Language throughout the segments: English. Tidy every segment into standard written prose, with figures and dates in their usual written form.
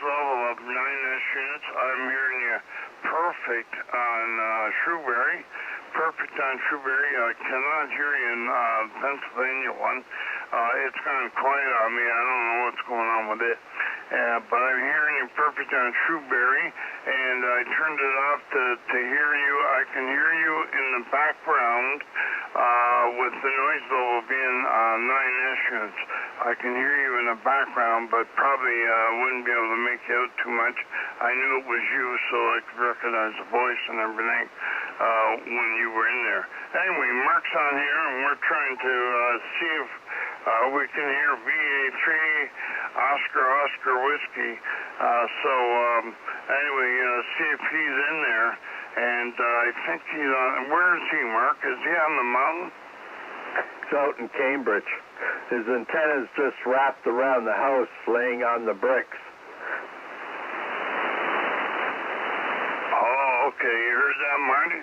level of 9S units. I'm hearing you perfect on Shrewsbury. Perfect on Shrewsbury. I cannot hear you in Pennsylvania one. It's gone quiet on me. I don't know what's going on with it. But I'm hearing you perfect on Shrewsbury, and I turned it off to hear you. I can hear you in the background with the noise level being 9S units. I can hear you in the background, but probably wouldn't be able to make you out too much. I knew it was you, so I could recognize the voice and everything when you were in there. Anyway, Mark's on here, and we're trying to see if we can hear VA3 Oscar Whiskey. Anyway, see if he's in there. And I think he's on. Where is he, Mark? Is he on the mountain? He's out in Cambridge. His antenna's just wrapped around the house, laying on the bricks. Oh, okay. You heard that, Marty?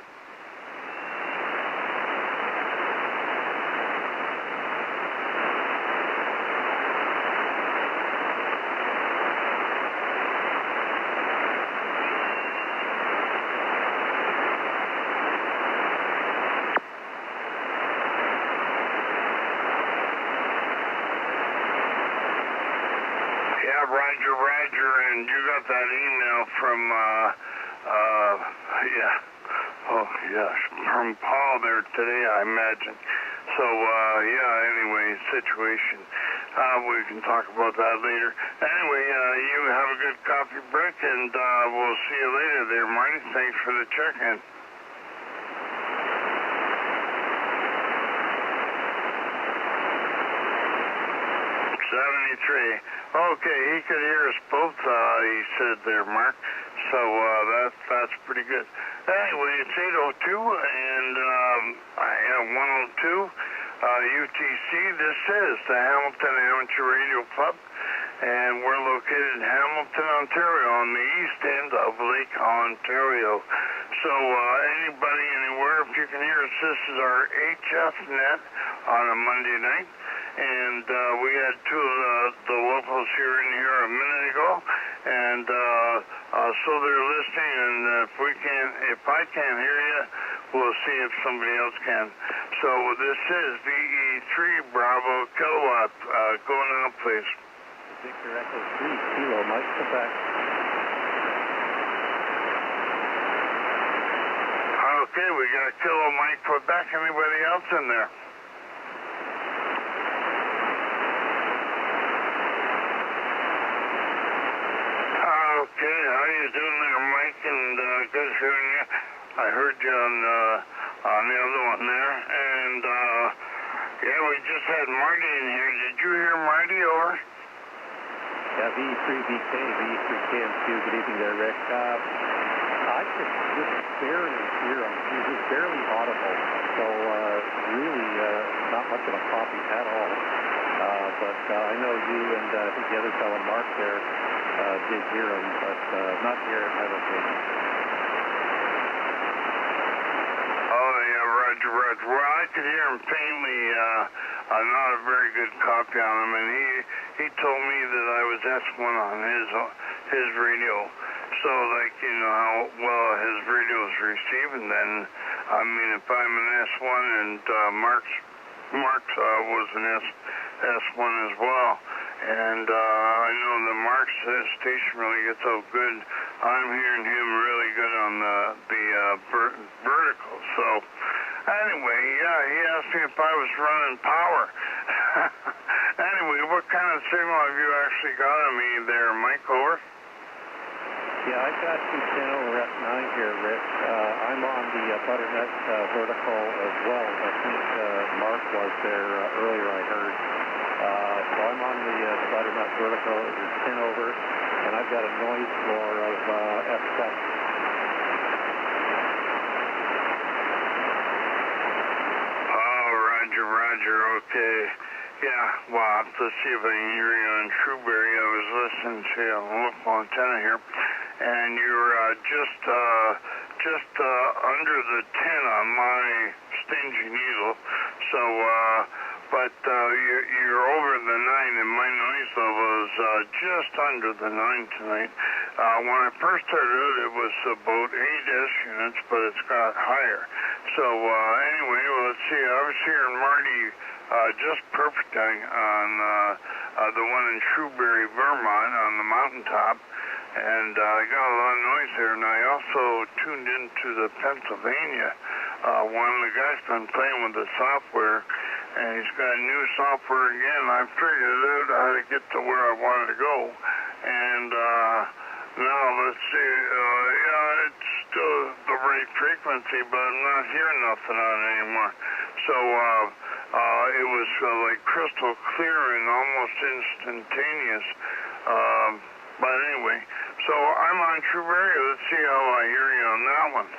Roger, and you got that email from, from Paul there today, I imagine. So, anyway, situation. We can talk about that later. Anyway, you have a good coffee break, and we'll see you later there, Marty. Thanks for the check-in. Okay, he could hear us both, he said there, Mark. So that's pretty good. Anyway, it's 8:02, and I have 102 UTC. This is the Hamilton Amateur Radio Club, and we're located in Hamilton, Ontario, on the east end of Lake Ontario. So anybody, anywhere, if you can hear us, this is our HF net on a Monday night. And we had two of the locals here in here a minute ago, and so they're listening. And if I can't hear you, we'll see if somebody else can. So this is VE3 Bravo Kilowatt. Going on, please. Victor Echo 3 Kilo, Mike, Quebec. Okay, we got Kilo Mike Quebec. Anybody else in there? Okay, how you doing there, Mike? And good hearing you. I heard you on the other one there. And we just had Marty in here. Did you hear Marty, over? Yeah, VE3BK, VE3KM2. Good evening there, Rick. I could just barely hear him. He was barely audible. So really not much of a copy at all. But I know you and I think the other fellow, Mark, there, did hear him, but not here at my location. Oh, yeah, Roger. Well, I could hear him faintly, not a very good copy on him, and he told me that I was S1 on his radio. So, like, you know how well his radio is receiving, then, I mean, if I'm an S1 and Mark's was an S1 as well. And I know that Mark's station really gets out good. I'm hearing him really good on the vertical. So anyway, yeah, he asked me if I was running power. Anyway, what kind of signal have you actually got on me there, Mike, over? Yeah, I've got you 10 over F9 here, Rick. I'm on the butternut vertical as well. I think Mark was there earlier, I heard. So I'm on the butternut vertical. It's 10 over, and I've got a noise floor of F7. Oh, Roger, okay. Yeah, well, I'll have to see if I can hear you on Shrewsbury. I was listening to a local antenna here, and you're just under the 10 on my stingy needle. So but you're over the 9, and my noise level is just under the 9 tonight. When I first started, it was about 8 units, but it's got higher. So anyway, let's see. I was hearing Marty just perfectly on the one in Shrewsbury, Vermont, on the mountaintop, and I got a lot of noise there. And I also tuned into the Pennsylvania one. The guy's been playing with the software, and he's got new software again. I figured out how to get to where I wanted to go, and now let's see. Yeah, it's still the right frequency, but I'm not hearing nothing on it anymore. So it was like crystal clear and almost instantaneous. But anyway, so I'm on Shrewsbury. Let's see how I hear you on that one.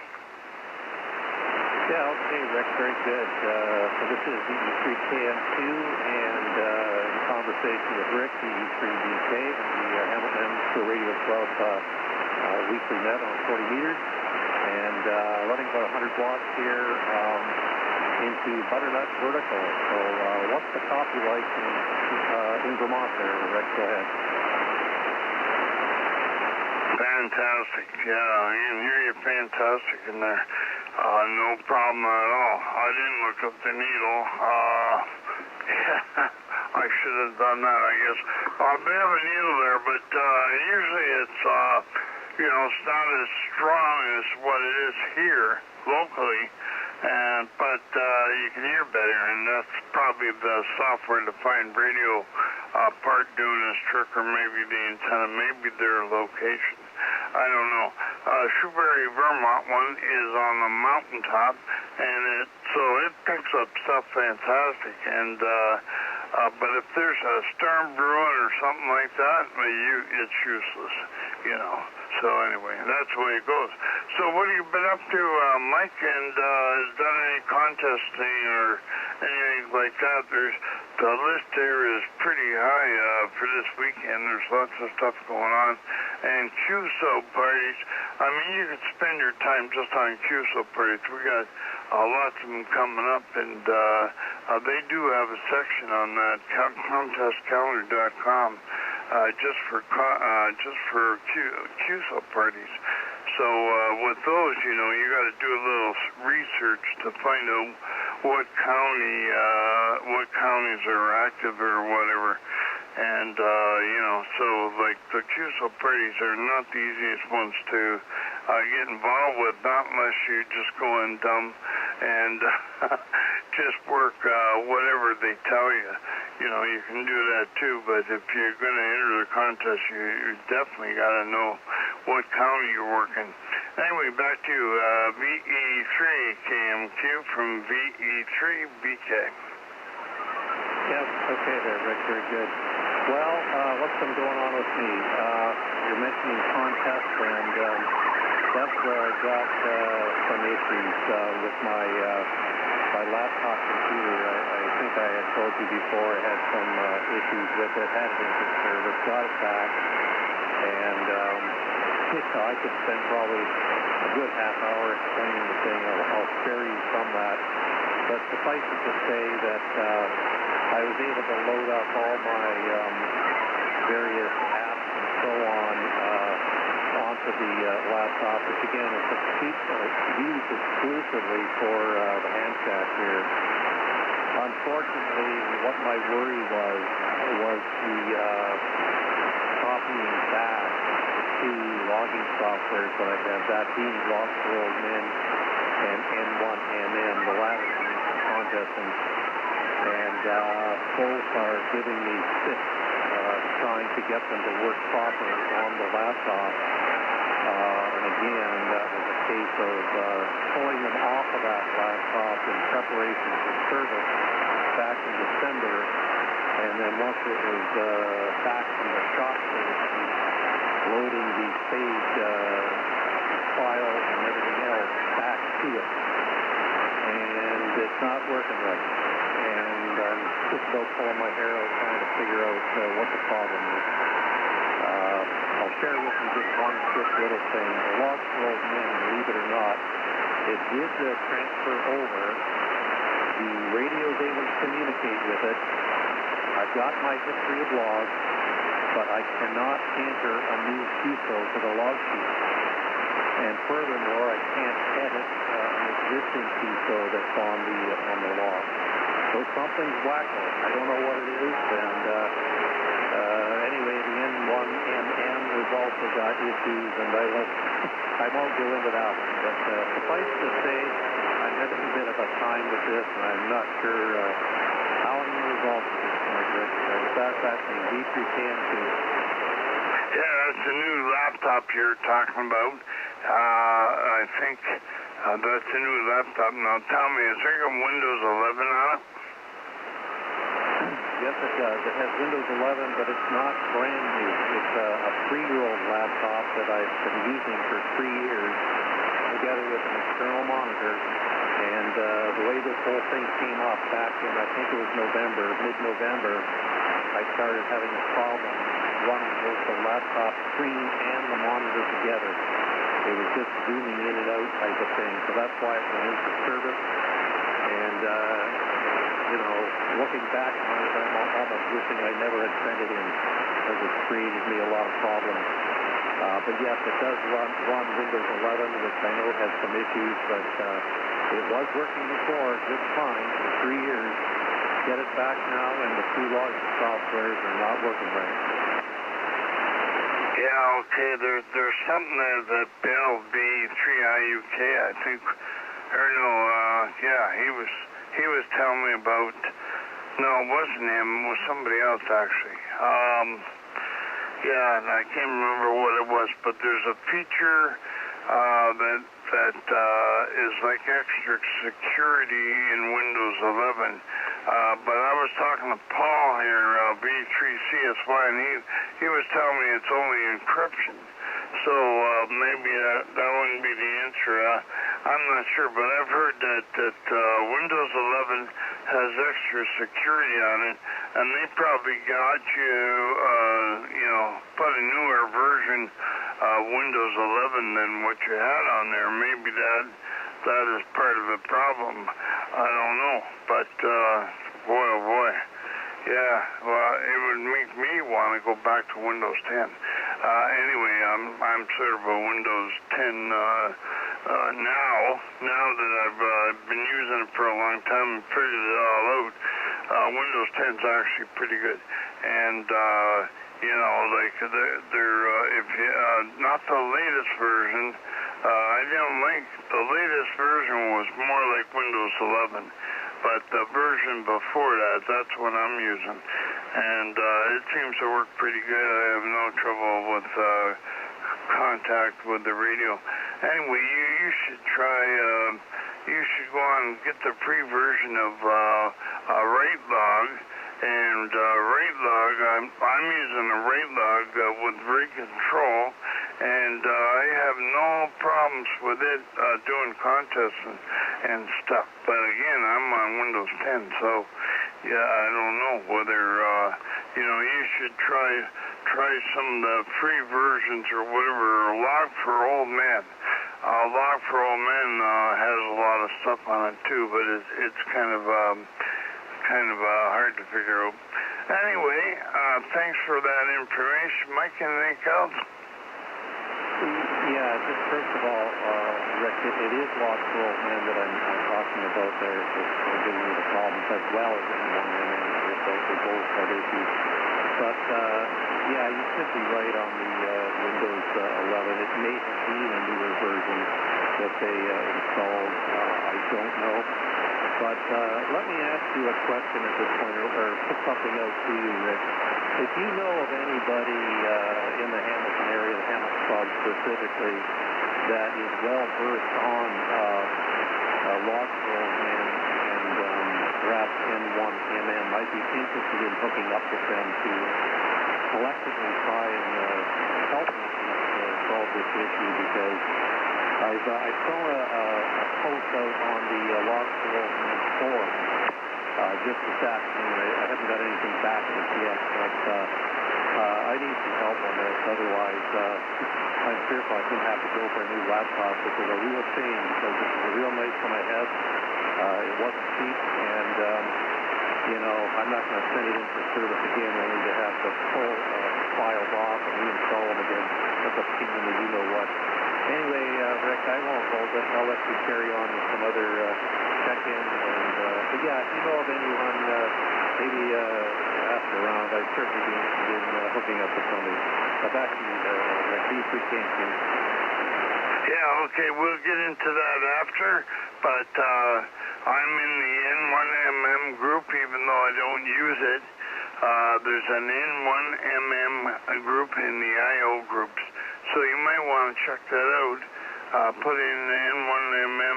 Yeah, okay, Rick, very good. So this is VE3KM2, and in conversation with Rick, VE3BK, the Hamilton for Radio 12 weekly net on 40 meters, and running about 100 watts here into butternut vertical. So what's the copy like in Vermont there, Rick? Go ahead. Fantastic. Yeah, I can hear you fantastic in there. No problem at all. I didn't look up the needle. I should have done that, I guess. They have a needle there, but usually it's, it's not as strong as what it is here locally, but you can hear better, and that's probably the software-defined radio part doing this trick, or maybe the antenna, maybe their location. I don't know. Shrewsbury, Vermont one is on the mountaintop, and it picks up stuff fantastic. And but if there's a storm brewing or something like that, it's useless, So anyway, that's the way it goes. So what have you been up to, Mike? And has done any contesting or anything like that? The list there is pretty high for this weekend. There's lots of stuff going on. And QSO parties, I mean, you could spend your time just on QSO parties. We got lots of them coming up, and they do have a section on that, contestcalendar.com, just for QSO parties. So with those, you got to do a little research to find out what counties are active or whatever. And, so like the QSO parties are not the easiest ones to get involved with, not unless you just go in dumb and just work whatever they tell you. You can do that too, but if you're going to enter the contest, you definitely got to know what county you're working. Anyway, back to you, VE3KMQ from VE3BK. Yes, okay there, Rick, very good. Well, what's been going on with me? You're mentioning contests, and that's where I got some issues with my laptop computer. I think I had told you before I had some issues with it, had it into service, got it back, and I could spend probably a good half hour explaining the thing. I'll spare you from that. But suffice it to say that I was able to load up all my various apps and so on onto the laptop, which again is used exclusively for the handcraft here. Unfortunately, what my worry was the copying back the two logging softwares that I have, that being Log4j and N1NN, the latter being for contesting. And both are giving me fits, trying to get them to work properly on the laptop. And again, that was a case of pulling them off of that laptop in preparation for service back in December. And then once it was back from the shop, so to speak, loading the saved files and everything else back to it. And it's not working right. And I'm just about pulling my hair out trying to figure out what the problem is. I'll share with you just one quick little thing. The Log4j, believe it or not, it did transfer over the radio is able to communicate with it. I've got my history of logs, but I cannot enter a new CISO to the log sheet. And furthermore, I can't edit an existing CISO that's on the log. So something's wacko. I don't know what it is. And anyway, the N1MM has also got issues, and I won't go into that one. But suffice to say, I'm having a bit of a time with this, and I'm not sure how I'm going to resolve it this point, Rick. That's the VE3BK. Yeah, that's the new laptop you're talking about. I think that's a new laptop. Now tell me, is there a Windows 11 on it? Yes, it does. It has Windows 11, but it's not brand new. It's a 3-year-old laptop that I've been using for 3 years, together with an external monitor. And the way this whole thing came up back in, I think it was mid-November, I started having a problem running both the laptop screen and the monitor together. It was just zooming in and out type of thing. So that's why it went into service. And, looking back on it, I'm almost wishing I never had sent it in, because it's created me a lot of problems. But yes, it does run Windows 11, which I know has some issues, but it was working before just fine for 3 years. Get it back now, and the 2 logging softwares are not working right. Yeah, okay, there's something there that Bill VE3BK, I think, or no, he was telling me about. No, it wasn't him. It was somebody else, actually. Yeah, and I can't remember what it was, but there's a feature that is like extra security in Windows 11. But I was talking to Paul here, VE3CSY, and he was telling me it's only encryption. So maybe that wouldn't be the answer. I'm not sure, but I've heard that Windows 11 has extra security on it, and they probably got you, put a newer version of Windows 11 than what you had on there. Maybe that is part of the problem. I don't know, but boy, oh boy. Yeah, well, it would make me want to go back to Windows 10. Anyway, I'm sort of a Windows 10 now that I've been using it for a long time and figured it all out. Windows 10 is actually pretty good, and they're if you not the latest version. I didn't like the latest version was more like Windows 11. But the version before that's what I'm using. And it seems to work pretty good. I have no trouble with contact with the radio. Anyway, you should try, you should go on and get the free version of Rate Log. And Rate Log, I'm using a Rate Log with Rig Control. And I have no problems with it doing contests and stuff. But again, I'm on Windows 10, so yeah, I don't know whether you should try some of the free versions or whatever. Log for Old Men. Log for Old Men has a lot of stuff on it too, but it's kind of hard to figure out. Anyway, thanks for that information, Mike. Anything else? Yeah, just first of all, Rick, it is Log for Old Men that I'm talking about there for giving me the problems, as well as N1MM. They both have issues. But, yeah, you could be right on the Windows 11. It may have been a newer version that they installed. I don't know. But let me ask you a question at this point, or put something out to you, Rick. If you know of anybody in the Hamilton area, the Hamilton Club specifically, that is well versed on log for Old Men and perhaps N1MM, might be interested in hooking up with them to collectively try and help me solve this issue, because I saw a post out on the log for Old Men forum just this afternoon. I haven't got anything back just yet, but I need some help on this. Otherwise, I'm fearful I'm going to have to go for a new laptop, which is a real shame, because this is a real nice one I have. It wasn't cheap, and I'm not going to send it in for service again only to have to pull files off and reinstall them again. That's a pain in the you-know-what. Anyway, Rick, I won't hold it. I'll let you carry on with some other check-ins. But yeah, if you know of anyone, maybe ask around. I'd certainly be interested in hooking up with somebody. Back to you, Rick. VE3BK. Yeah, okay, we'll get into that after, but I'm in the N1MM group, even though I don't use it. There's an N1MM group in the IO groups, so you might want to check that out. Put in the N1MMIO.io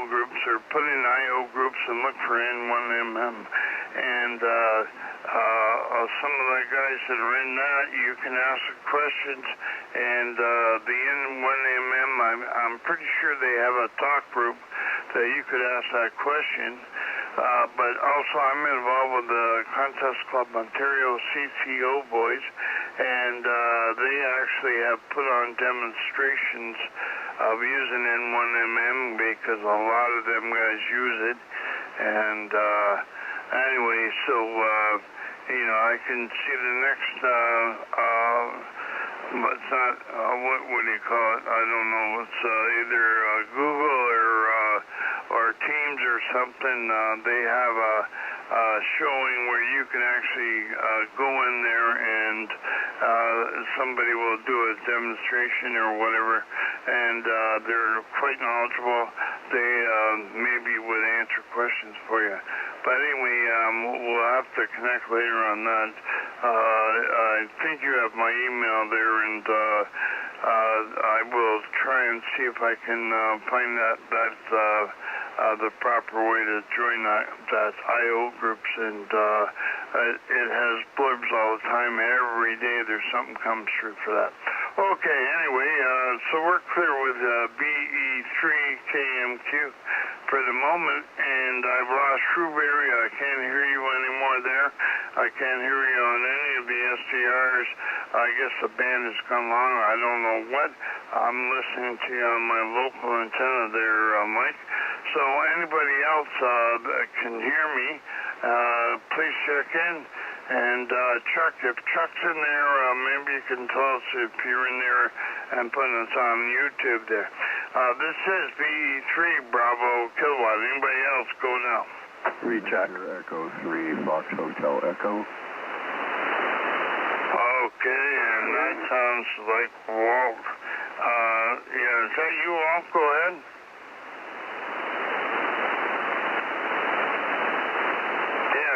groups, or put in IO groups and look for N1MM. And some of the guys that are in that, you can ask questions. And the N1MM, I'm pretty sure they have a talk group that you could ask that question. But also I'm involved with the Contest Club Ontario CCO boys, and they actually have put on demonstrations of using N1MM because a lot of them guys use it. And anyway, so I can see the next it's not what do you call it? I don't know. It's either Google or Teams or something. They have a showing where you can actually go in there and somebody will do a demonstration or whatever, and they're quite knowledgeable. They maybe would answer questions for you. But anyway, we'll have to connect later on that. I think you have my email there, and I will try and see if I can find the proper way to join that IO groups, and it has blurbs all the time. Every day there's something comes through for that. Okay, anyway, so we're clear with VE3KMQ for the moment, and I've lost Shrewberry. I can't hear you anymore there. I can't hear you on any of the SDRs. I guess the band has gone long. I don't know what. I'm listening to you on my local antenna there, Mike. So anybody else that can hear me, please check in. And Chuck, if Chuck's in there, maybe you can tell us if you're in there and putting us on YouTube there. This is VE3 Bravo Kilowatt. Anybody else go now? Recheck. Echo 3, Fox Hotel Echo. Okay, and that sounds like Walt. Yeah, is that you, Walt? Go ahead.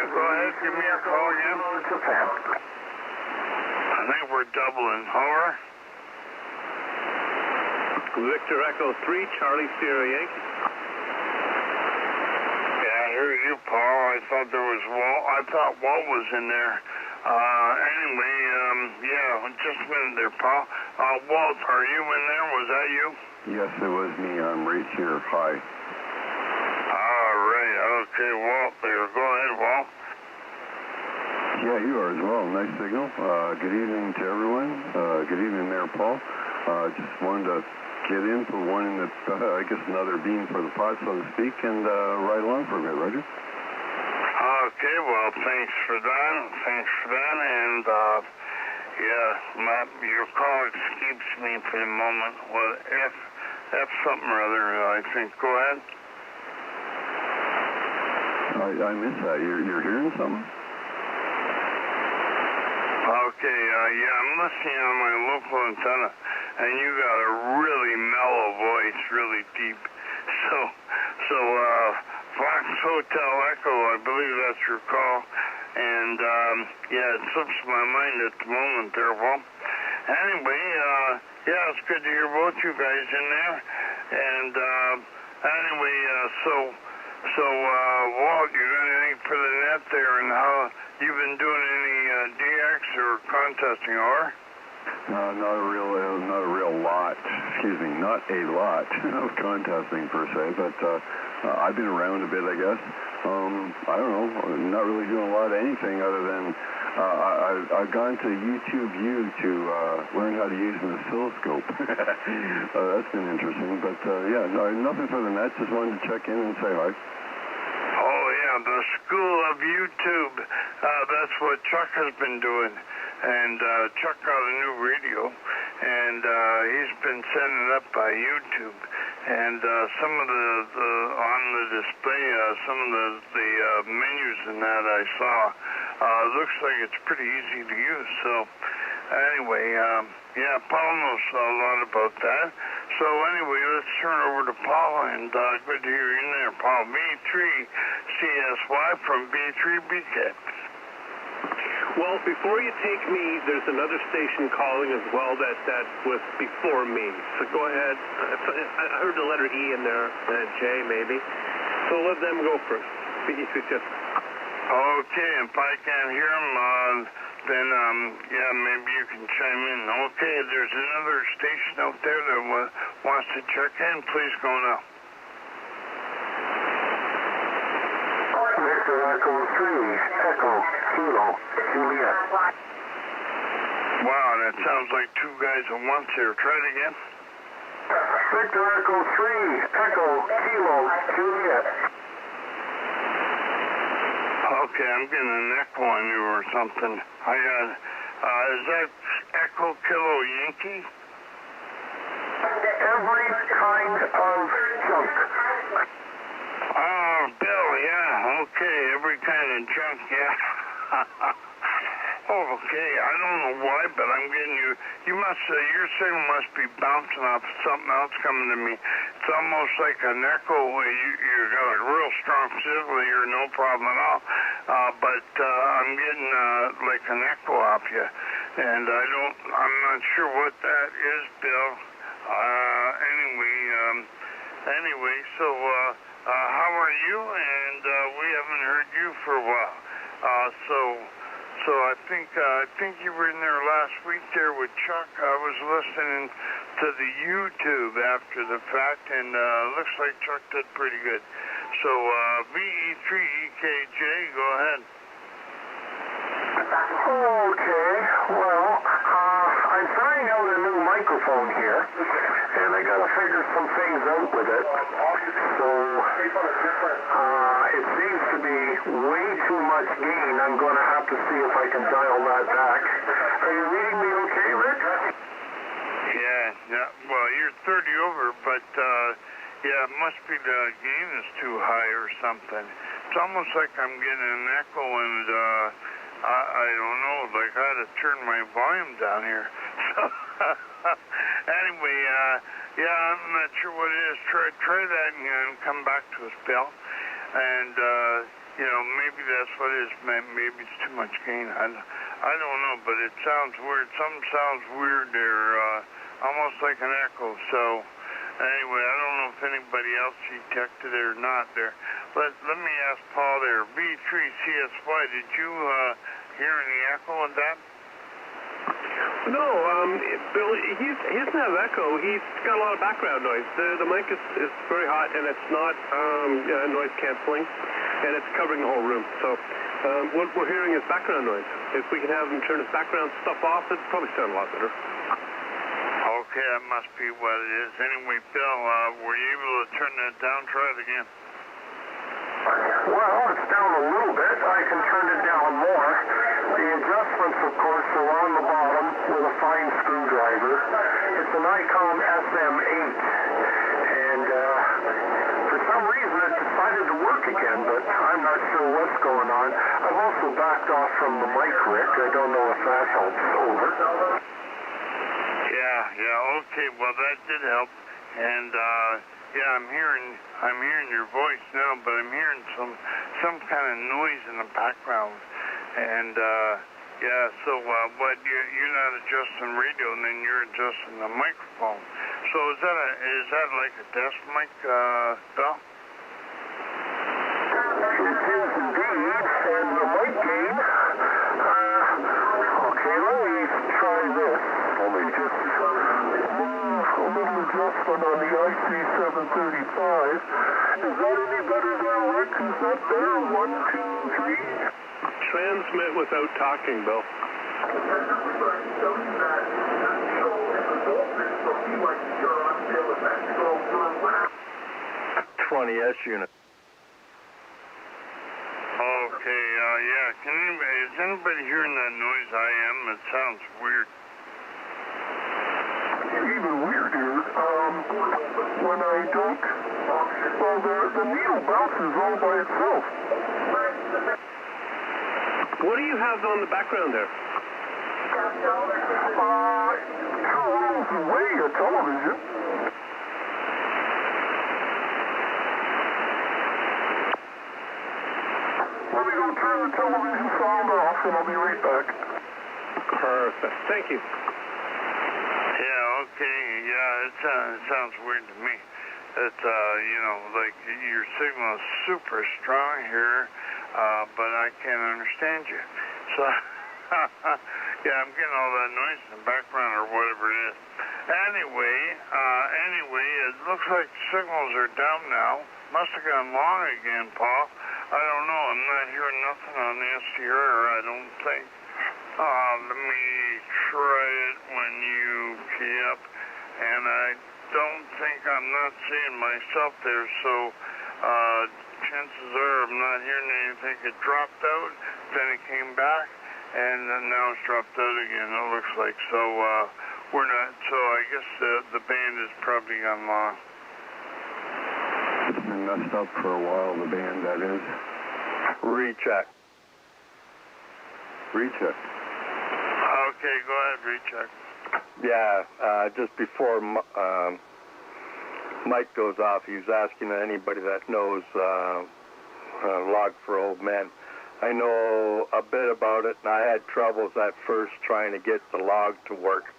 Go ahead, give me a call again. I think we're doubling. Over. Victor Echo 3, Charlie Sierra Yankee. Yeah, I heard you, Paul. I thought there was Walt. I thought Walt was in there. Anyway, yeah, just a minute there, Paul. Walt, are you in there? Was that you? Yes, it was me. I'm right here. Hi. All right. Okay, Walt there. Go ahead, Walt. Yeah, you are as well. Nice signal. Good evening to everyone. Good evening, Mayor Paul. Just wanted to get in for one in the, I guess, another beam for the pod, so to speak, and ride along for a bit, Roger. Okay, well, thanks for that. And, yeah, your call escapes me for the moment. Well, F something or other, I think. Go ahead. I missed that. You're hearing something? Okay, yeah, I'm listening on my local antenna, and you got a really mellow voice, really deep. So, Fox Hotel Echo, I believe that's your call, and, yeah, it slips my mind at the moment there, Well. Anyway, yeah, it's good to hear both you guys in there, and, anyway, so, Walt, you got anything for the net there, and how you've been doing any DX or contesting, or? Not a real lot. Excuse me, not a lot of contesting per se, but I've been around a bit, I guess. I don't know, not really doing a lot of anything other than I've gone to YouTube U to learn how to use an oscilloscope. That's been interesting. But, yeah, nothing further than that. Just wanted to check in and say hi. Oh, yeah, the School of YouTube. That's what Chuck has been doing. And Chuck got a new radio, and he's been setting it up by YouTube. And some of the on the display, some of the menus and that I saw, looks like it's pretty easy to use. So anyway, yeah, Paul knows a lot about that. So anyway, let's turn over to Paul, and good to hear you in there, Paul. VE3CJZ from VE3BK. Well, before you take me, there's another station calling as well that was before me. So go ahead. I heard the letter E in there, J maybe. So let them go first. VE3CJZ. Okay, if I can't hear him, then, yeah, maybe you can chime in. Okay, there's another station out there that wants to check in. Please go now. Victor Echo 3, Echo, Kilo, Juliet. Wow, that sounds like two guys at once here. Try it again. Victor Echo 3, Echo, Kilo, Juliet. Okay, I'm getting an echo on you or something. I got, is that Echo Kilo Yankee? Every kind of junk. Oh, Bill, yeah, okay, every kind of junk, yeah. Oh, okay, I don't know why, but I'm getting you. You must, your signal must be bouncing off something else coming to me. It's almost like an echo. You got a real strong signal here, no problem at all. But I'm getting like an echo off you, and I'm not sure what that is, Bill. Anyway, so how are you? And we haven't heard you for a while. So I think you were in there last week there with Chuck. I was listening to the YouTube after the fact, and looks like Chuck did pretty good. So VE3EKJ, go ahead. Okay, well, I'm trying out a new microphone here, and I gotta figure some things out with it. So, it seems to be way too much gain. I'm gonna have to see if I can dial that back. Are you reading me okay, Rick? Yeah, well, you're 30 over, but, yeah, it must be the gain is too high or something. It's almost like I'm getting an echo, and, I don't know, like I had to turn my volume down here. So, anyway, yeah, I'm not sure what it is. Try that and come back to us, Bill. And, you know, maybe that's what it is. Maybe it's too much gain. I don't know, but it sounds weird. Something sounds weird there, almost like an echo. So, anyway, I don't know if anybody else detected it or not there. Let me ask Paul there. VE3CJZ, did you hear any echo in that? No, Bill, he doesn't have echo. He's got a lot of background noise. The mic is very hot, and it's not noise canceling, and it's covering the whole room. So what we're hearing is background noise. If we can have him turn his background stuff off, it'd probably sound a lot better. Okay, that must be what it is. Anyway, Bill, were you able to turn that down? Try it again. Well, it's down a little bit. I can turn it down more. The adjustments, of course, are on the bottom with a fine screwdriver. It's an Icon SM8. And for some reason it decided to work again, but I'm not sure what's going on. I've also backed off from the mic, Rick. I don't know if that helps. Over. Yeah, okay, well, that did help. And, yeah, I'm hearing your voice now, but I'm hearing some kind of noise in the background. And, yeah, so, what, you're not adjusting radio, and then you're adjusting the microphone. So is that like a desk mic, Bill? It is indeed, and the mic gain. Okay, let me try this. Let me just move a little adjustment on the IC735. Is that any better there, Rick? Is that better? 1, 2, 3? Transmit without talking, Bill. 20S unit. Okay, yeah. Is anybody hearing that noise I am? It sounds weird. Even weirder, when I don't, well, the needle bounces all by itself. What do you have on the background there? 2 miles away, a television. Let me go turn the television sound off, and I'll be right back. Perfect. Thank you. Yeah, okay, yeah, it sounds weird to me. It's, you know, like your signal is super strong here, but I can't understand you. So, yeah, I'm getting all that noise in the background or whatever it is. Anyway, it looks like signals are down now. Must have gone long again, Paul. I don't know. I'm not hearing nothing on the SDR, I don't think. Let me try it when you key up. And I don't think I'm not seeing myself there, so chances are I'm not hearing anything. It dropped out, then it came back, and then now it's dropped out again, it looks like. So we're not, so I guess the band is probably gone long. It's been messed up for a while, the band, that is. Recheck. Recheck. Okay, go ahead, recheck. Yeah, just before Mike goes off, he was asking anybody that knows Log for Old Men. I know a bit about it, and I had troubles at first trying to get the log to work.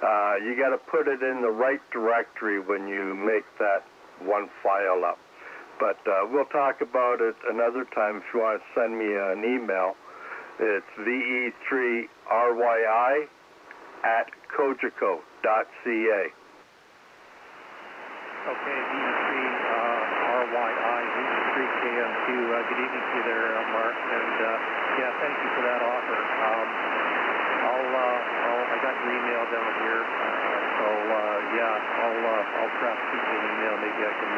You got to put it in the right directory when you make that one file up. But we'll talk about it another time if you want to send me an email. It's VE3RYI@cogeco.ca. Okay, VE3RYI, VE3KM2. Good evening to you there, Mark. And yeah, thank you for that offer. I got your email down here. So yeah, I'll perhaps shoot you an email. Maybe I can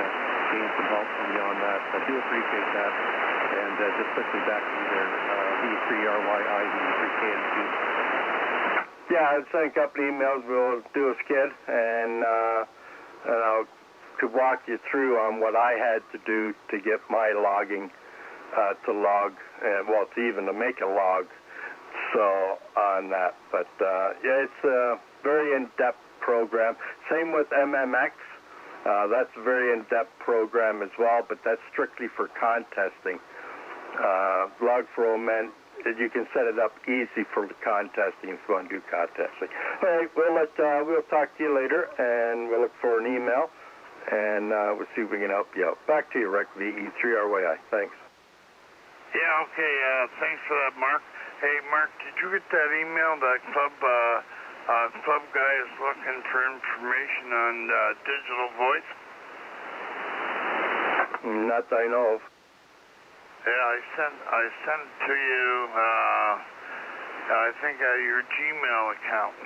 gain some help from you on that. I do appreciate that. And just quickly back to you there, VE3RYI, VE3KM2. Yeah, I'd send a couple emails. We'll do a skid, and I'll could walk you through on what I had to do to get my logging to log, well, to even to make a log. So on that, but yeah, it's a very in-depth program. Same with MMX. That's a very in-depth program as well, but that's strictly for contesting. Log for Old Men, you can set it up easy for the contesting if you want to do contesting. All right, we'll talk to you later, and we'll look for an email, and we'll see if we can help you out. Back to you, Rick, VE3RYI. Thanks. Yeah, okay, thanks for that, Mark. Hey, Mark, did you get that email? That club guy is looking for information on digital voice? Not that I know of. Yeah, I sent it to you, I think at your Gmail account.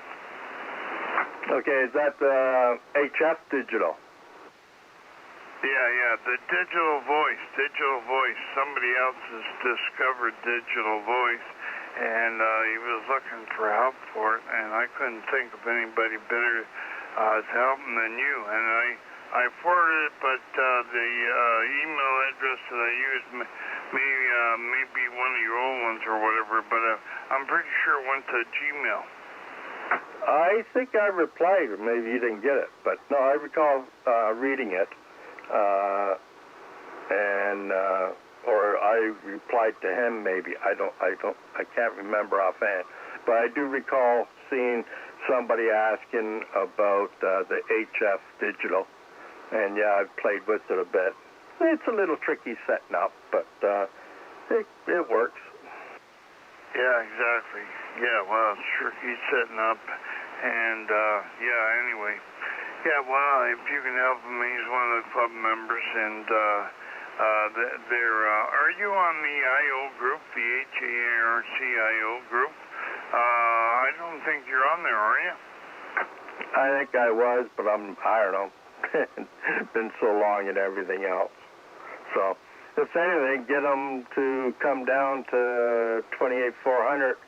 Okay, is that HF Digital? Yeah, the digital voice. Somebody else has discovered digital voice, and he was looking for help for it, and I couldn't think of anybody better to help him than you. And I forwarded it, but the email address that I used may be one of your old ones or whatever, but I'm pretty sure it went to Gmail. I think I replied, or maybe you didn't get it, but no, I recall reading it. Or I replied to him maybe. I can't remember offhand. But I do recall seeing somebody asking about the HF Digital. And yeah, I've played with it a bit. It's a little tricky setting up, but it works. Yeah, exactly. Yeah, well, it's tricky setting up. And yeah, anyway. Yeah, well, if you can help him, he's one of the club members, and Are you on the IO group, the HARCIO group? I don't think you're on there, are you? I think I was, but I don't know. It's been so long and everything else. So, if anything, get them to come down to 28400,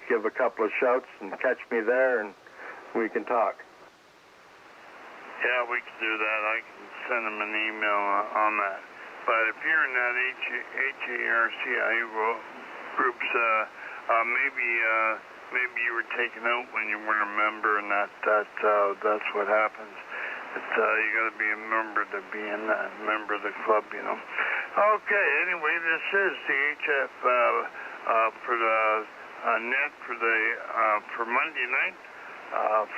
give a couple of shouts and catch me there, and we can talk. Yeah, we can do that. I can send them an email on that. But if you're in that HARCIO groups, maybe you were taken out when you weren't a member, and that's what happens. It's you got to be a member to be in that member of the club, you know. Okay. Anyway, this is the HF for the net for Monday night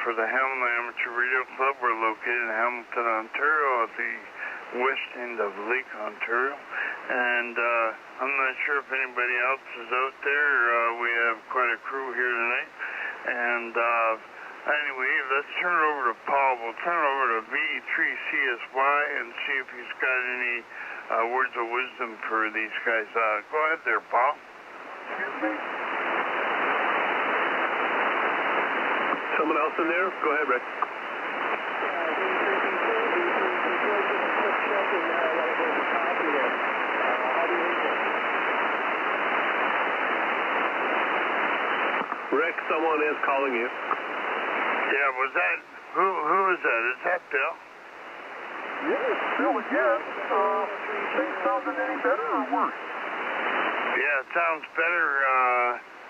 for the Hamilton Amateur Radio Club. We're located in Hamilton, Ontario, at the west end of Lake Ontario, and I'm not sure if anybody else is out there. We have quite a crew here tonight, and anyway, let's turn it over to Paul. We'll turn it over to VE3CJZ and see if he's got any words of wisdom for these guys. Go ahead there, Paul. Someone else in there? Go ahead, Rick. Rick, someone is calling you. Yeah, was that, who is that? Is that Bill? Yes, Bill again. Things sounding any better or worse? Yeah, it sounds better,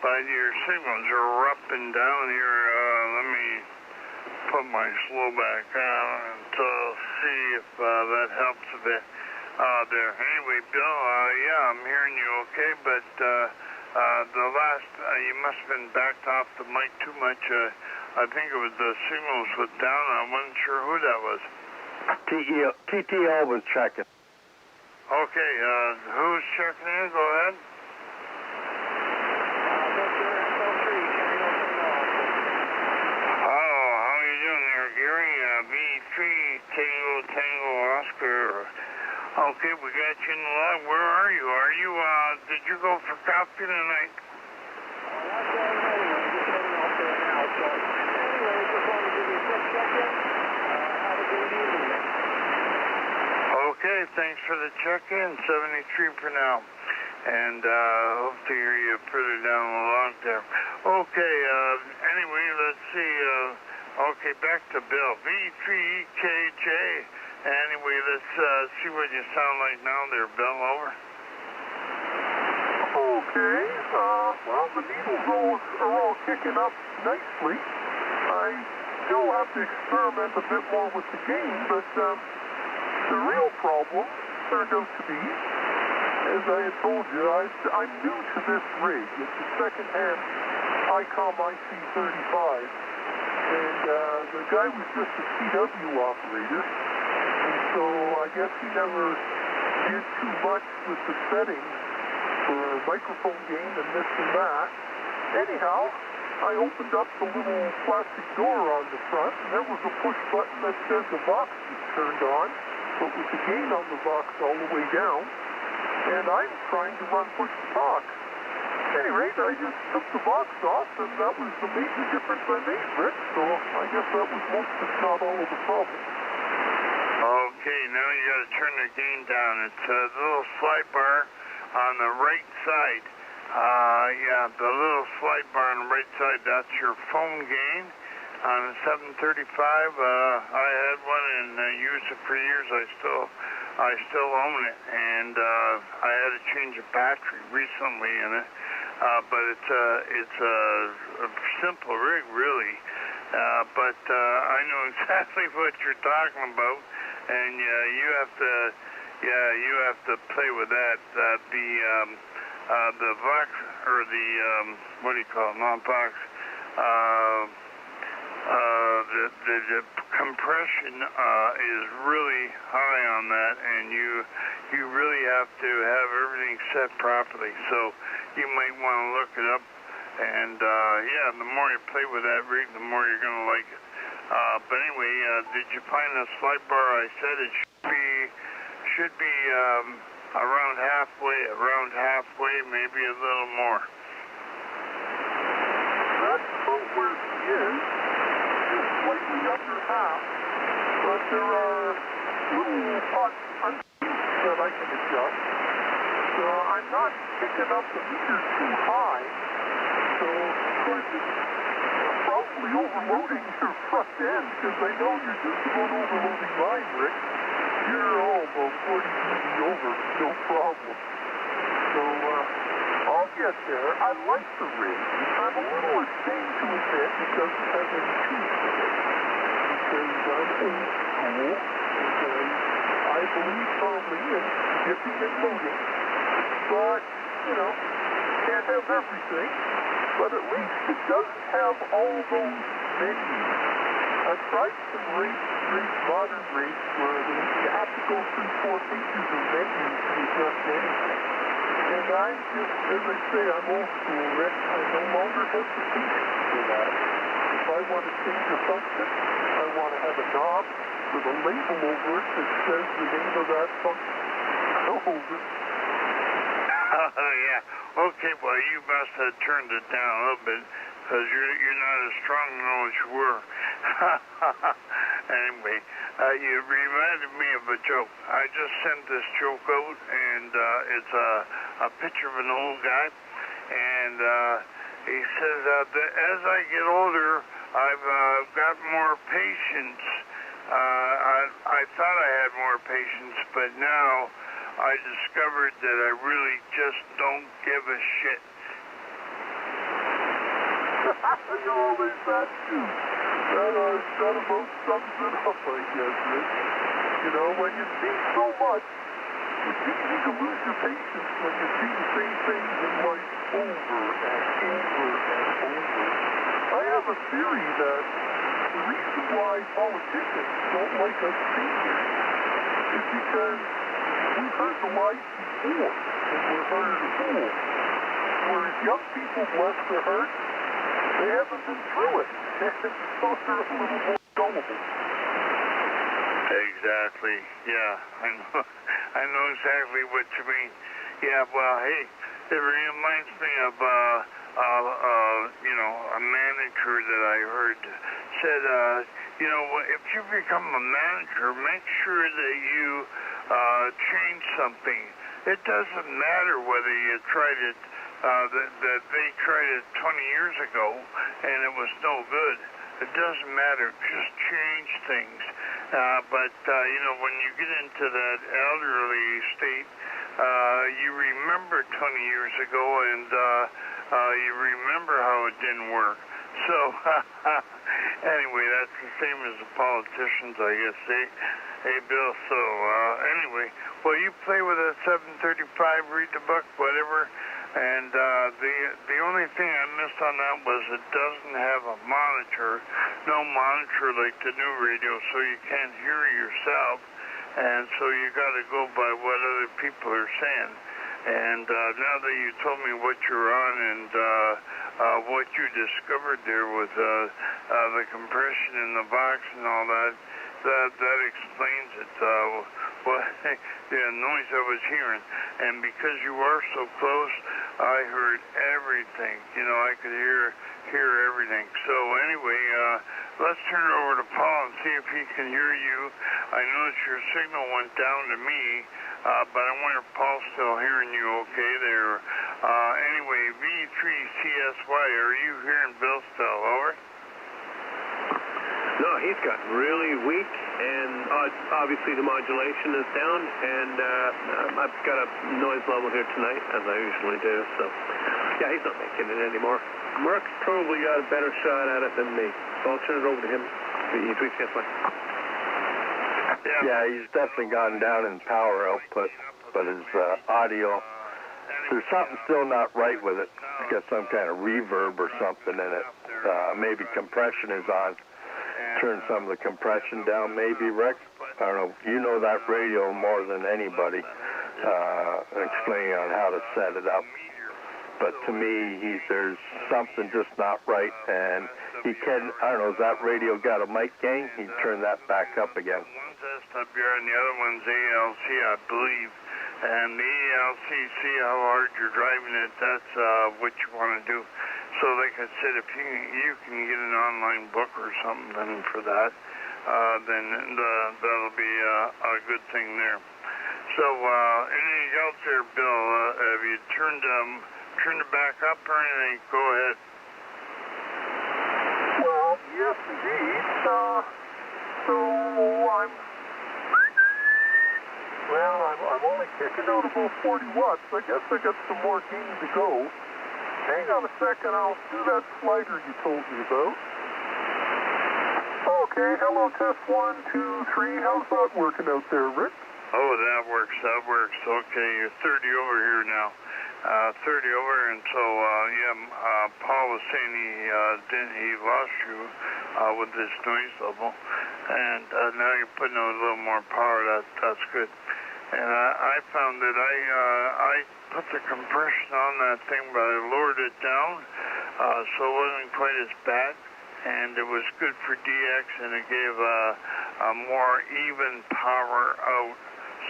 but your signals are up and down here. Let me put my slow back on to see if that helps a bit there. Anyway, Bill, yeah, I'm hearing you okay, but the last, you must have been backed off the mic too much. I think it was the signals was down. I wasn't sure who that was. TTL was checking. Okay, who's checking in? Go ahead. How you doing there, Gary? V3 Tango Oscar. Okay, we got you in the log. Where are you? Did you go for coffee tonight? Okay, thanks for the check-in. 73 for now. And hope to hear you further down the log there. Okay, anyway, let's see. Okay, back to Bill. V3KJ. Anyway, let's see what you sound like now there, Bill. Over. Okay. Well, the needles are all kicking up nicely. I still have to experiment a bit more with the game, but the real problem turned out to be, as I had told you, I'm new to this rig. It's a second-hand ICOM IC35, and the guy was just a CW operator, and so I guess he never did too much with the settings for microphone gain and this and that. Anyhow, I opened up the little plastic door on the front, and there was a push button that said the Vox was turned on, but with the gain on the Vox all the way down, and I'm trying to run push-to-talk. At any rate, I just took the Vox off, and that was the major difference I made, Rick, so I guess that was most, if not all, of the problem. Okay, now you got to turn the gain down. It's a little slide bar on the right side. Yeah, the little slide bar on the right side, that's your phone gain. On the 735, I had one and used it for years. I still own it, and I had to change a battery recently in it. But it's a simple rig, really. But I know exactly what you're talking about, and you have to play with that. The Vox, or the what do you call it? Not Vox. The compression is really high on that, and you really have to have everything set properly. So you might want to look it up, and yeah, the more you play with that rig, the more you're going to like it. But anyway, did you find the slide bar? I said it should be around halfway, maybe a little more. That's about where he is. Just slightly under half. But there are little spots that I can adjust. So I'm not picking up the meter too high. So I'm probably overloading your front end because I know you're just about overloading mine, Rick. You're about 40 dB over, no problem. So I'll get there. I like the rig. I'm a little ashamed to admit it doesn't have any teeth in it. Because I'm old school, and I believe firmly in dipping and loading. But, you know, can't have everything. But at least it doesn't have all those menus. I've tried some rates, modern rates, where you have to go through 4 pages of menus to adjust anything. And I'm just, as I say, I'm old school, Rick. I no longer have the patience for that. If I want to change a function, I want to have a knob with a label over it that says the name of that function. Over. Yeah. Okay, well, you must have turned it down a little bit because you're not as strong now as you were. Anyway, you reminded me of a joke. I just sent this joke out, and it's a picture of an old guy, and he says, as I get older, I've got more patience. I thought I had more patience, but now I discovered that I really just don't give a shit. No, there's that too. That about sums it up, I guess, Rick. You know, when you see so much, it's easy to lose your patience when you see the same things in life over and over and over. I have a theory that the reason why politicians don't like us seniors is because we've heard the lies before, and we're harder to fool. Whereas young people, bless their hearts, they haven't been through it, so they're a little more gullible. Exactly. Yeah, I know exactly what you mean. Yeah, well, hey, it reminds me of a manager that I heard said, if you become a manager, make sure that you change something. It doesn't matter whether you tried it, that they tried it 20 years ago and it was no good. It doesn't matter. Just change things. But when you get into that elderly state, you remember 20 years ago and you remember how it didn't work. So, anyway, that's the same as the politicians, I guess. Hey, Bill, so, anyway, well, you play with a 735, read the book, whatever, and the only thing I missed on that was it doesn't have a monitor, no monitor like the new radio, so you can't hear yourself, and so you got to go by what other people are saying. And now that you told me what you're on and what you discovered there with the compression in the box and all that, that explains it. The noise I was hearing, and because you are so close, I heard everything. I could hear everything. So anyway, let's turn it over to Paul and see if he can hear you. I noticed your signal went down to me, but I wonder if Paul's still hearing you okay there. Anyway, VE3CJZ, are you hearing Bill still? Over? No, he's gotten really weak, and obviously the modulation is down, and I've got a noise level here tonight, as I usually do, so yeah, he's not making it anymore. Mark's probably got a better shot at it than me, so I'll turn it over to him. VE3CJZ. Yeah, he's definitely gone down in power output, but his audio, there's something still not right with it. It's got some kind of reverb or something in it. Maybe compression is on. Turn some of the compression down, maybe, Rick. I don't know. You know that radio more than anybody, explaining on how to set it up. But to me, there's something just not right, and he can. I don't know. Has that radio got a mic gain? He'd turn that back up again. SWR, and the other one's ALC, I believe. And the ALC, see how hard you're driving it, that's what you want to do. So like I said, if you can get an online book or something for that, then that'll be a good thing there. So anything else there, Bill? Have you turned it back up or anything? Go ahead. Well, yes, indeed. I'm only kicking out about 40 watts. I guess I got some more gain to go. Hang on a second, I'll do that slider you told me about. Okay, hello, test 1, 2, 3. How's that working out there, Rick? Oh, that works. Okay, you're 30 over here now. 30 over, and so, Paul was saying he lost you with this noise level, and now you're putting out a little more power. That's good. And I found that I put the compression on that thing, but I lowered it down, so it wasn't quite as bad, and it was good for DX, and it gave a more even power out.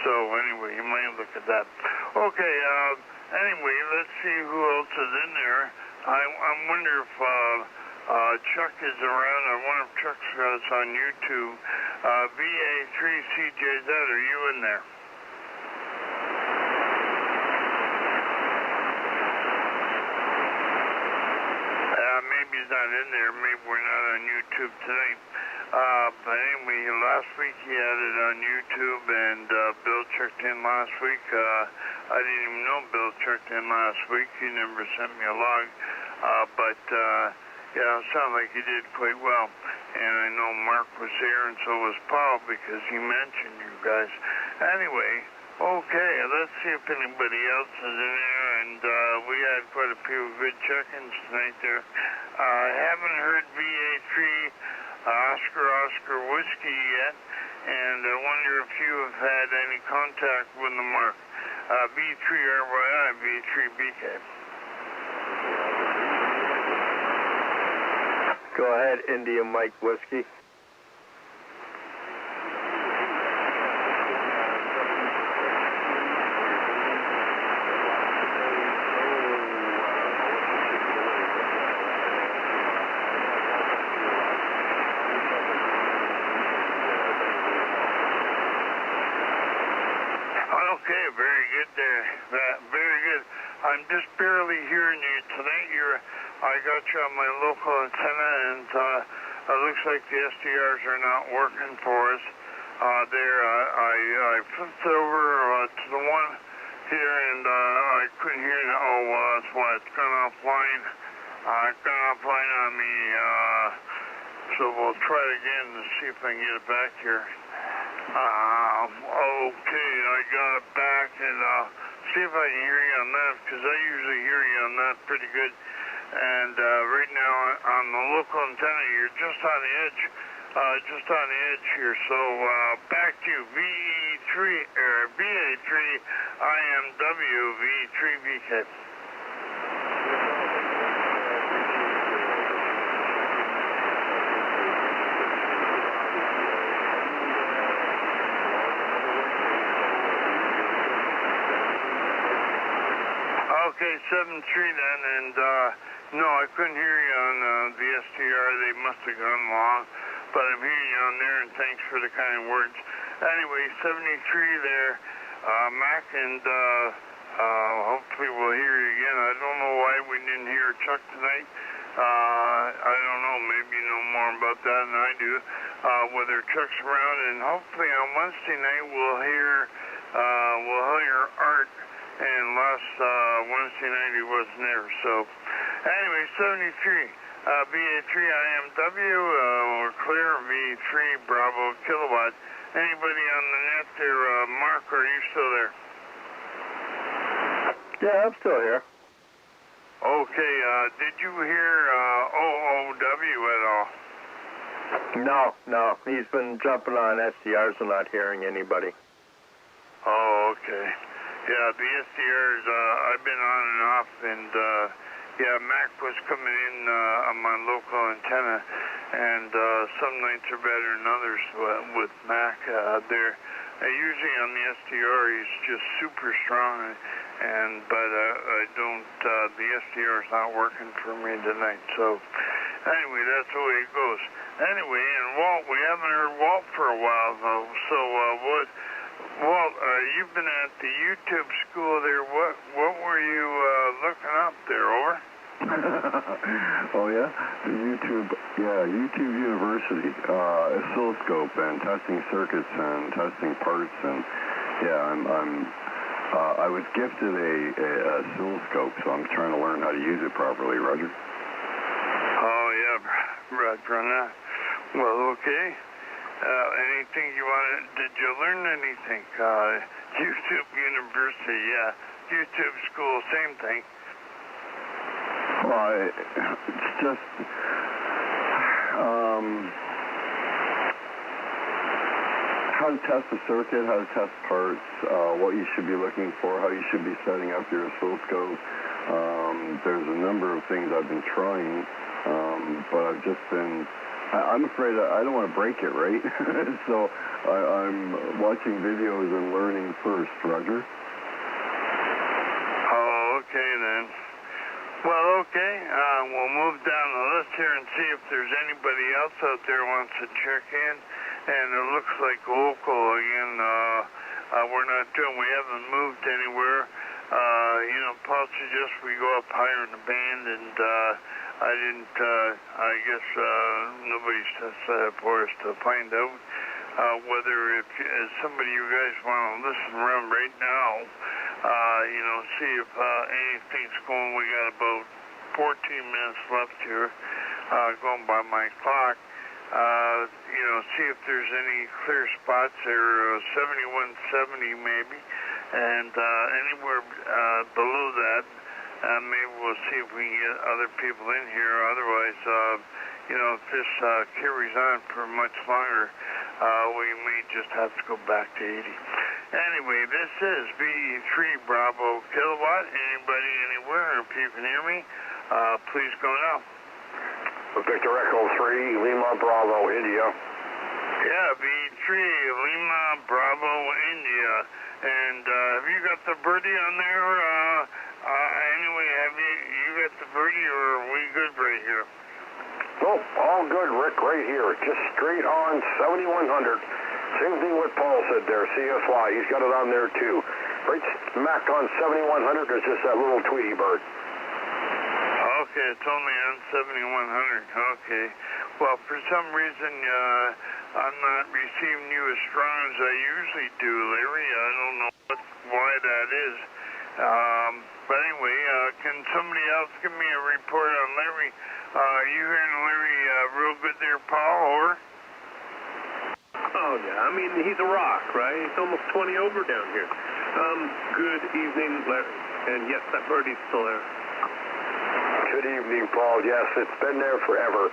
So anyway, you might look at that. Okay, anyway, let's see who else is in there. I wonder if Chuck is around. I wonder if Chuck's on YouTube. VA3CJZ, are you in there? Maybe he's not in there. Maybe we're not on YouTube tonight. But anyway, last week he had it on YouTube, and Bill checked in last week. I didn't even know Bill checked in last week. He never sent me a log. But it sounded like he did quite well. And I know Mark was there, and so was Paul, because he mentioned you guys. Anyway, okay, let's see if anybody else is in there. And we had quite a few good check-ins tonight there. I haven't heard VA3 Oscar Whiskey yet, and I wonder if you have had any contact with the mark. V3RYI, V3BK. Go ahead, India Mike Whiskey. Okay, very good there. Very good. I'm just barely hearing you tonight. I got you on my local antenna, and it looks like the SDRs are not working for us. I flipped over to the one here, and I couldn't hear it. Oh, that's why it's gone offline. It's gone offline on me. So we'll try it again to see if I can get it back here. Okay, I got it back, and see if I can hear you on that, because I usually hear you on that pretty good. And right now on the local antenna, you're just on the edge here. So back to you, VA3 IMW V3BK. Okay, 7-3 then, and no, I couldn't hear you on the STR. They must have gone long, but I'm hearing you on there, and thanks for the kind words. Anyway, 73 there, Mac, and hopefully we'll hear you again. I don't know why we didn't hear Chuck tonight. I don't know, maybe you know more about that than I do, whether Chuck's around, and hopefully on Wednesday night we'll hear Art. And last Wednesday night he wasn't there. So anyway, 73 VA3 IMW, we're clear. V3 Bravo Kilowatt. Anybody on the net there? Mark, are you still there? Yeah, I'm still here. Okay, did you hear OOW at all? No, he's been jumping on SDRs and not hearing anybody. Oh, okay. Yeah, the SDRs, I've been on and off, and yeah, Mac was coming in on my local antenna, and some nights are better than others with Mac there. Usually on the SDR, he's just super strong, but I don't. The SDR is not working for me tonight. So anyway, that's the way it goes. Anyway, and Walt, we haven't heard Walt for a while though. So Walt, you've been at the YouTube school there. What were you looking up there? Over. Oh yeah, YouTube University, oscilloscope and testing circuits and testing parts, and yeah, I was gifted a oscilloscope, so I'm trying to learn how to use it properly, Roger. Oh yeah, Roger on that. Well, okay. Anything you wanted? Did you learn anything? YouTube University, yeah. YouTube school, same thing. Well, it's just how to test the circuit, how to test parts, what you should be looking for, how you should be setting up your oscilloscope. There's a number of things I've been trying, but I've just been, I'm afraid I don't want to break it, right? So I'm watching videos and learning first, Roger. Oh, okay then. Well, okay, we'll move down the list here and see if there's anybody else out there who wants to check in. And it looks like local again. We're not doing, we haven't moved anywhere. Paul suggests we go up higher in the band, and I guess nobody's tested that for us to find out whether if somebody you guys want to listen around right now, see if anything's going. We got about 14 minutes left here, going by my clock. See if there's any clear spots there, 7170 maybe, and anywhere below that, maybe we'll see if we can get other people in here. Otherwise, if this carries on for much longer, we may just have to go back to 80. Anyway, this is VE3 Bravo Kilowatt. Anybody, anywhere, if you can hear me, please go now. Victor Echo 3, Lima Bravo, India. Yeah, VE3, Lima Bravo, India. And have you got the birdie on there? Anyway, have you got the birdie, or are we good right here? Oh, all good, Rick, right here. Just straight on 7100. Same thing what Paul said there, CSY. He's got it on there too. Right smack on 7100 is just that little Tweety bird. Okay, it's only on 7100. Okay. Well, for some reason, I'm not receiving you as strong as I usually do, Larry. I don't know why that is. But anyway, can somebody else give me a report on Larry? Are you hearing Larry real good there, Paul, or? Oh, yeah. I mean, he's a rock, right? He's almost 20 over down here. Good evening, Larry. And yes, that birdie's still there. Good evening, Paul. Yes, it's been there forever.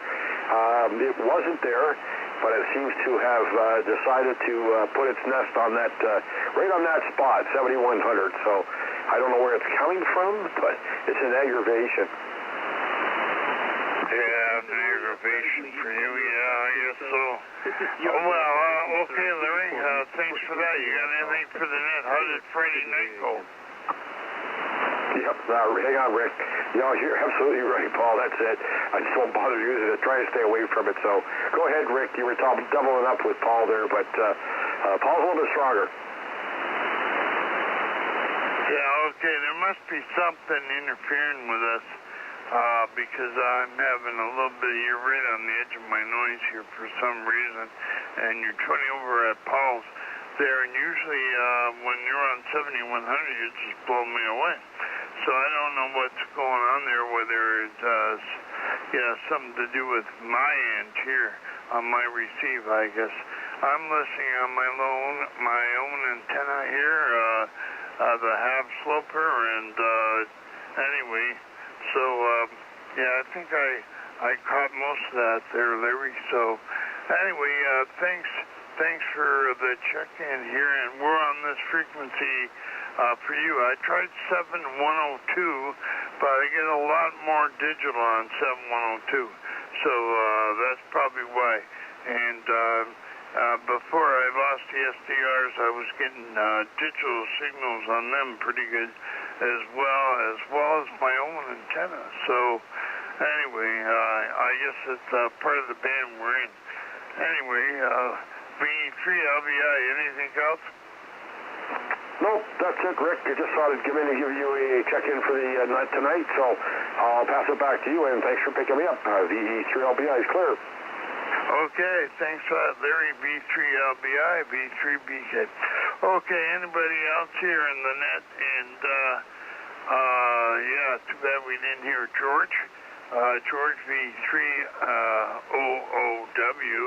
It wasn't there, but it seems to have decided to put its nest on that, right on that spot, 7100. So I don't know where it's coming from, but it's an aggravation. Yeah, an aggravation for you. Yeah, I guess so. Well, okay, Larry. Thanks for that. You got anything for the net? How did Friday night go? Yep, hang on, Rick. You're absolutely right, Paul. That's it. I just won't bother using it. Try to stay away from it. So go ahead, Rick. You were doubling up with Paul there, but Paul's a little bit stronger. Yeah, okay. There must be something interfering with us because I'm having a little bit. You're right on the edge of my noise here for some reason, and you're 20 over at Paul's there, and usually when you're on 7100, you just blow me away. So I don't know what's going on there, whether it does, something to do with my end here on my receive, I guess. I'm listening on my own antenna here, the half sloper, and anyway, so I think I caught most of that there, Larry. So anyway, thanks for the check-in here, and we're on this frequency for you. I tried 7102, but I get a lot more digital on 7102. So that's probably why. And before I lost the SDRs, I was getting digital signals on them pretty good, as well as my own antenna. So anyway, I guess it's part of the band we're in. Anyway, VE3BK, anything else? Nope, that's it, Rick. I just thought I'd come in and give you a check-in for the night tonight, so I'll pass it back to you, and thanks for picking me up. VE3BK is clear. Okay, thanks for that, Larry. VE3BK, VE3BK. Okay, anybody else here in the net? And, yeah, too bad we didn't hear George. George V3OOW,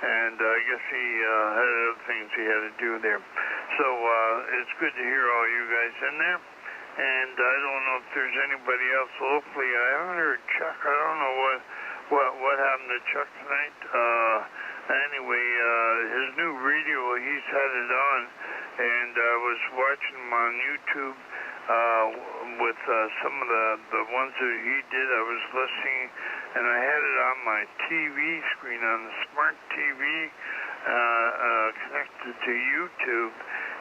and I guess he had other things he had to do there. So it's good to hear all you guys in there. And I don't know if there's anybody else locally. I haven't heard Chuck. I don't know what happened to Chuck tonight. Anyway, his new radio, he's had it on, and I was watching him on YouTube with some of the ones that he did. I was listening, and I had it on my TV screen, on the smart TV, connected to YouTube.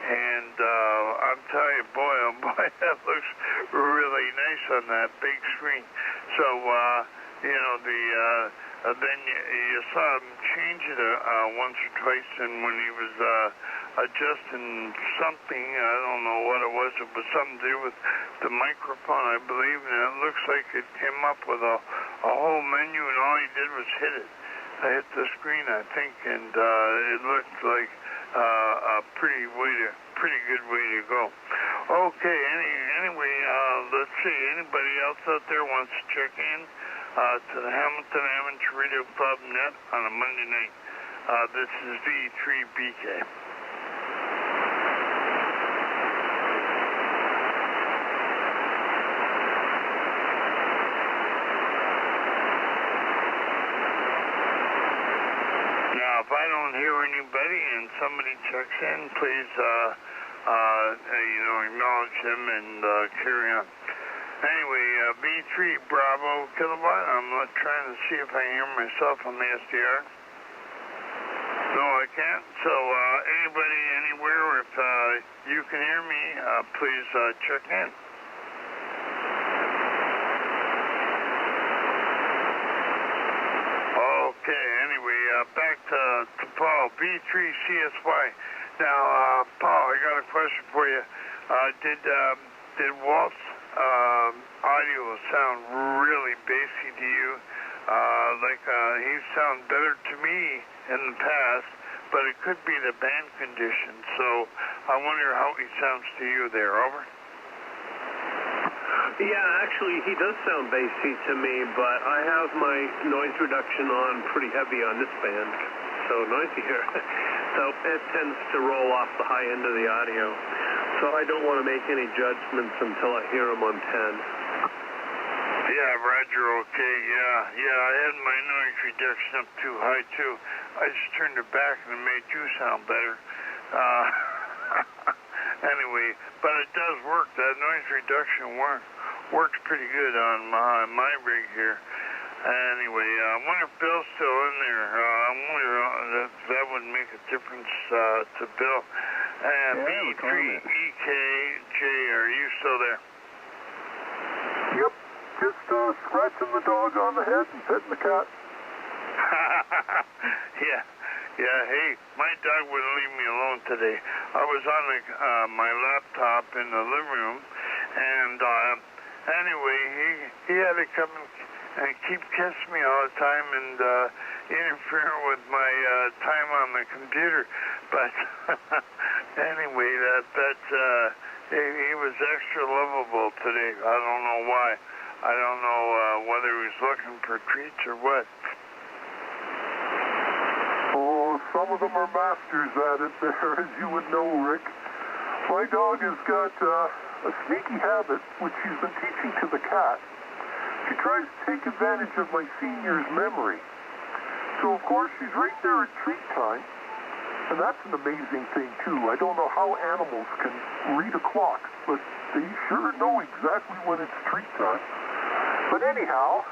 And I'm telling you, boy, oh boy, that looks really nice on that big screen. So, you know, then you saw him change it once or twice, and when he was adjusting something, I don't know what it was something to do with the microphone, I believe, and it looks like it came up with a whole menu, and all he did was hit it. I hit the screen, I think, and it looked like a pretty good way to go. Okay, anyway, let's see. Anybody else out there wants to check in to the Hamilton Amateur Radio Club net on a Monday night? This is VE3BK. Now, if I don't hear anybody and somebody checks in, please, you know, acknowledge them and carry on. Anyway, B3 Bravo Kilowatt, I'm trying to see if I hear myself on the SDR. No, I can't. So, anybody, anywhere, if you can hear me, please check in. Okay, anyway, back to Paul, B3CSY. Now, Paul, I got a question for you. Did Walt's audio sound really bassy to you? He sounded better to me in the past, but it could be the band condition. So I wonder how he sounds to you there. Over. Yeah, actually, he does sound bassy to me, but I have my noise reduction on pretty heavy on this band, so noisy here. So it tends to roll off the high end of the audio. So I don't want to make any judgments until I hear him on 10. Yeah, Roger, okay, yeah, I had my noise reduction up too high, too. I just turned it back and it made you sound better. Anyway, but it does work. That noise reduction works pretty good on my rig here. Anyway, I wonder if Bill's still in there. I wonder if that would make a difference to Bill. V3EKJ, are you still there? Yep, just scratching the dog on the head and petting the cat. Yeah, hey, my dog wouldn't leave me alone today. I was on my laptop in the living room, and anyway, he had to come and keep kissing me all the time and interfere with my time on the computer. But anyway, he was extra lovable today. I don't know why. I don't know whether he was looking for treats or what. Oh, some of them are masters at it there, as you would know, Rick. My dog has got a sneaky habit, which she's been teaching to the cat. She tries to take advantage of my senior's memory. So, of course, she's right there at treat time. And that's an amazing thing, too. I don't know how animals can read a clock, but they sure know exactly when it's treat time. But anyhow,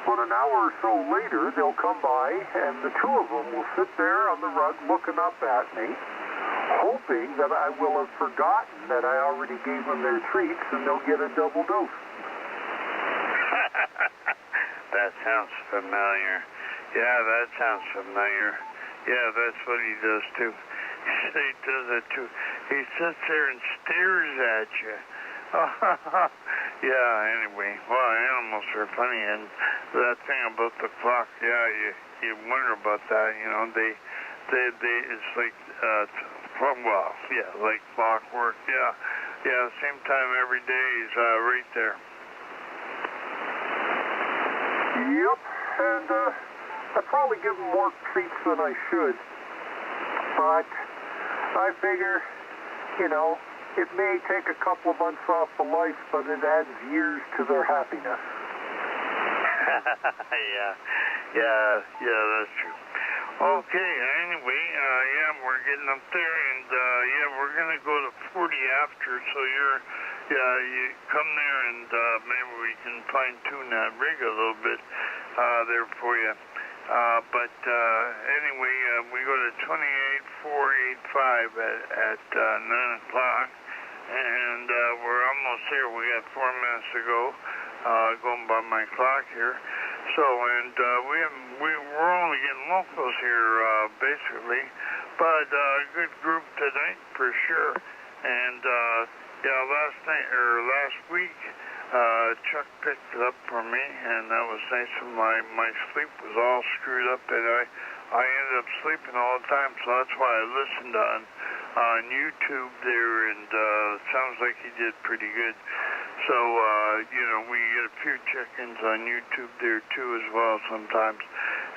about an hour or so later, they'll come by, and the two of them will sit there on the rug looking up at me, hoping that I will have forgotten that I already gave them their treats, and they'll get a double dose. That sounds familiar. Yeah, that sounds familiar. Yeah, that's what he does too. He does it too. He sits there and stares at you. Yeah, anyway. Well, animals are funny, and that thing about the clock, yeah, you wonder about that, you know, they it's like, well, yeah, like clockwork, yeah, same time every day is right there. Yep, and I probably give them more treats than I should, but I figure, you know, it may take a couple of months off the life, but it adds years to their happiness. yeah, that's true. Okay, anyway, yeah, we're getting up there, and yeah, we're gonna go to 40 after, so you come there, and maybe we can fine-tune that rig a little bit there for you. But anyway, we go to 28485 at 9 o'clock, and we're almost there. We got 4 minutes to go, going by my clock here. So, and we're only getting locals here, basically, but good group tonight for sure. And yeah, last week, Chuck picked it up for me, and that was nice. My sleep was all screwed up, and I ended up sleeping all the time, so that's why I listened on YouTube there, and it sounds like he did pretty good. So, you know, we get a few check-ins on YouTube there, too, as well, sometimes,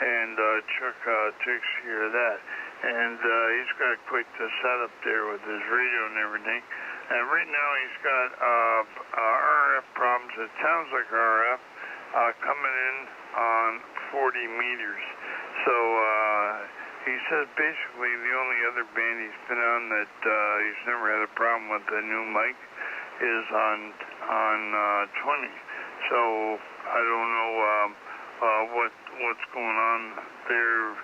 and Chuck takes care of that. And he's got quite the setup there with his radio and everything. And right now he's got RF problems. It sounds like RF coming in on 40 meters. So he says basically the only other band he's been on that he's never had a problem with the new mic is on 20. So I don't know what's going on there.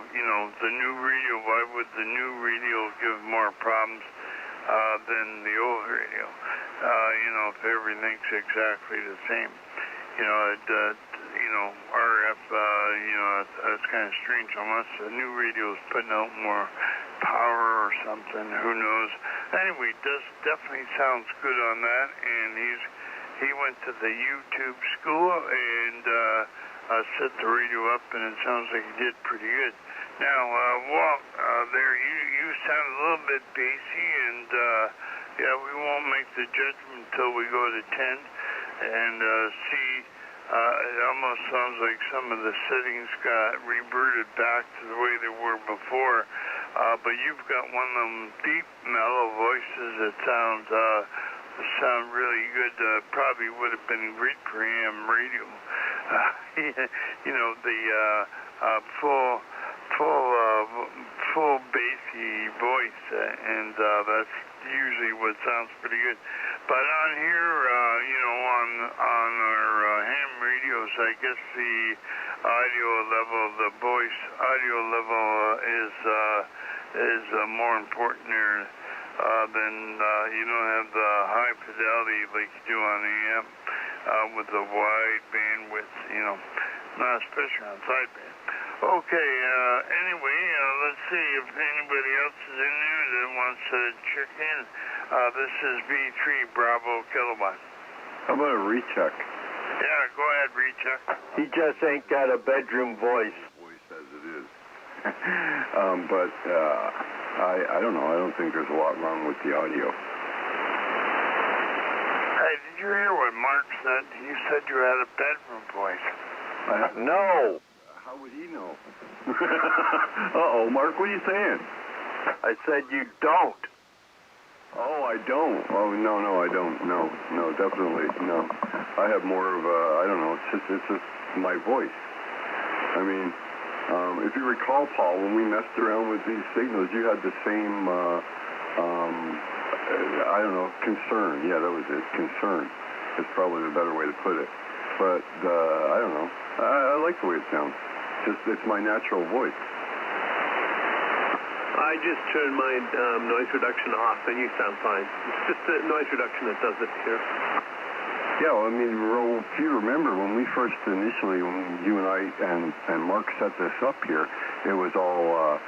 You know, the new radio, why would the new radio give more problems than the old radio? You know, if everything's exactly the same. You know, you know, RF, you know, it's kind of strange unless the new radio is putting out more power or something, who knows. Anyway, definitely sounds good on that, and he went to the YouTube school and set the radio up, and it sounds like he did pretty good. Now, Walt, there you sound a little bit bassy, and yeah, we won't make the judgment until we go to 10 and see. It almost sounds like some of the settings got reverted back to the way they were before, but you've got one of them deep, mellow voices that sound really good. Probably would have been great for AM radio. You know, the full bassy voice, and that's usually what sounds pretty good. But on here, you know, on our ham radios, I guess the audio level, the voice audio level is more important there than you don't have the high fidelity like you do on AM with the wide bandwidth, you know, not especially on sideband. Okay, anyway, let's see if anybody else is in there that wants to check in. This is V3 Bravo Kilowatt. How about a recheck? Yeah, go ahead, recheck. He just ain't got a bedroom voice. Voice as it is. But I don't know. I don't think there's a lot wrong with the audio. Hey, did you hear what Mark said? You said you had a bedroom voice. No. How would he know? Uh-oh, Mark, what are you saying? I said you don't. Oh, I don't. Oh, no, I don't. No, definitely, no. I have more of a, I don't know, it's just my voice. I mean, If you recall, Paul, when we messed around with these signals, you had the same, I don't know, concern. Yeah, that was it. Concern is probably the better way to put it. But I don't know. I like the way it sounds. It's my natural voice. I just turned my noise reduction off, and you sound fine. It's just the noise reduction that does it here. Yeah, well, I mean, Ro, if you remember, when we first initially, when you and I and Mark set this up here, it was all,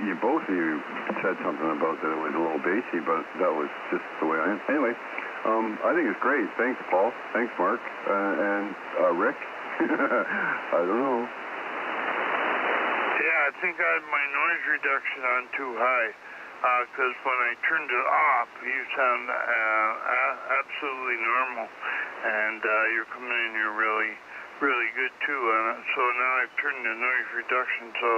you both of you said something about that it was a little bassy, but that was just the way I am. Anyway, I think it's great. Thanks, Paul. Thanks, Mark. And Rick? I don't know. Yeah, I think I had my noise reduction on too high, because when I turned it off, you sound absolutely normal, and you're coming in here really, really good too. So now I've turned the noise reduction so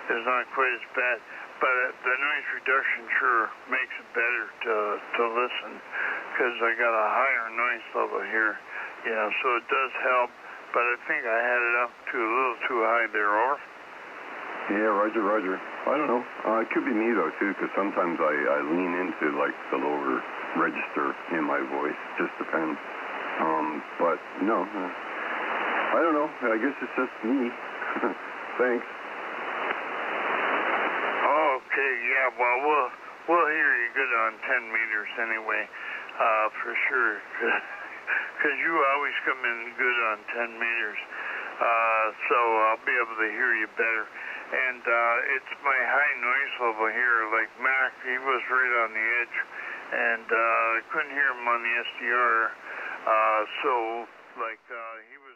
it's not quite as bad, but the noise reduction sure makes it better to listen, because I got a higher noise level here, so it does help, but I think I had it up to a little too high there, over. Yeah, Roger. I don't know. It could be me, though, too, because sometimes I lean into, like, the lower register in my voice. Just depends. But, no. I don't know. I guess it's just me. Thanks. Okay, yeah, well, we'll hear you good on 10 meters anyway, for sure, because you always come in good on 10 meters, so I'll be able to hear you better. And it's my high noise level here, like Mac, he was right on the edge, and I couldn't hear him on the SDR, so, like, he was